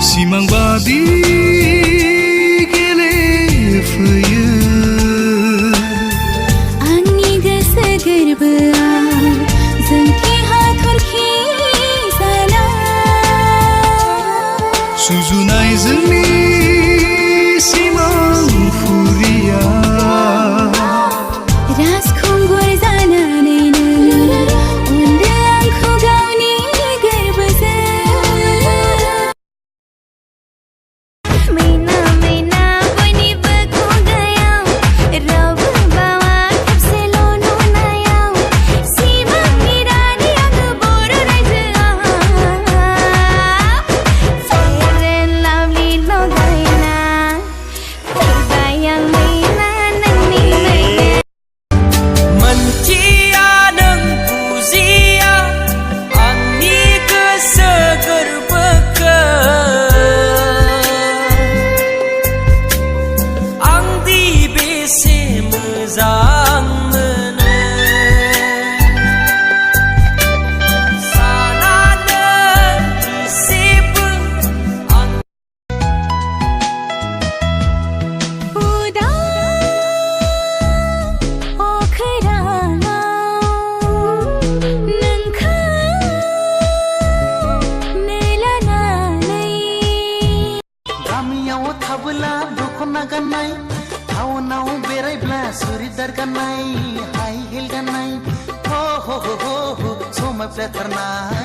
सिमां बादि गेलेफैयो आंनि गोसो गोरबोआव जोंथि हाथरखि जाना सुजुनाय जोंनि सिमांफुरिया राजखुंगुर जानानैनो अनदो आंखौ गावनि गोरबोजों मैना मैना बयनिबो खुगायाव रावबो बावा खेबसेल' नुनायाव सिमांनि रानि आङो बर' रायजोआव फेर एन्ड लाभलि लगायना फैबाय आं मैना नोंनि मैना मोनथिया नों बुजिया आंनि गोसो गोरबोखौ आंदि बेसे मोजां मोनो सानानो एसेबो आं उदां अख्राङाव नोंखौ नेलानानै गामियाव थाबोला दख'ना गाननाय टाउनाव बेरायब्ला सुरिदार गाननाय हाइ हिल गाननाय हो हो हो हो हो समायफ्लेथारनाय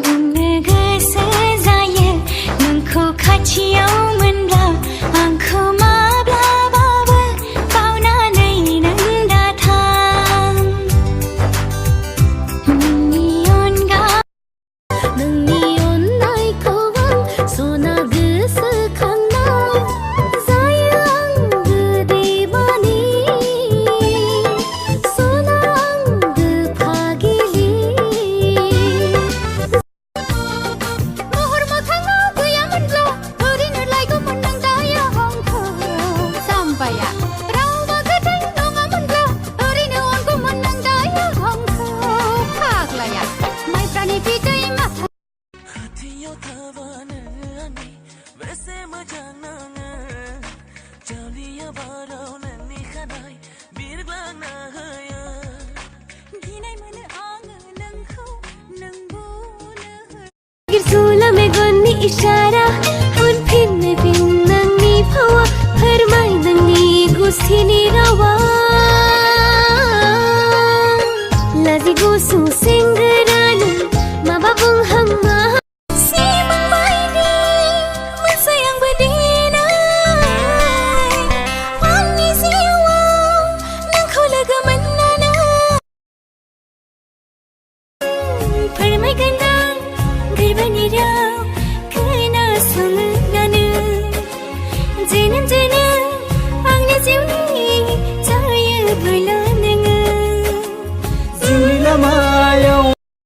बुंनो गोसो जायो नोंखौ खाथियाव मोनब्ला आंखौ माब्लाबाबो बावनानै नों दाथां नोंनि अनगा नोंनि अननायखौ आं सना गोसोखांनाय जायो आंगो दैमानि सना आंगो फागिलि महर मोखाङाव गैयामोनब्ला ओरैनो लायगौमोन नों दाया आंखौ जाम्बाया रावबो गोथां नङामोनब्ला ओरैनो अनगौमोन नों दाया आंखौ फाग्लाया माइब्रानि बिदै माथा खाथियाव थाबानो आंनि बेसे मोजां नाङो जावलिया बाराव नोंनि खानाय बिरग्लांना होयो गिनाय मोनो आङो नोंखौ नों बुनो गिरसुला मेगननि इसारा उनफिननो फिन नोंनि फावा फोरमाय नोंनि गुस्थिनि रावा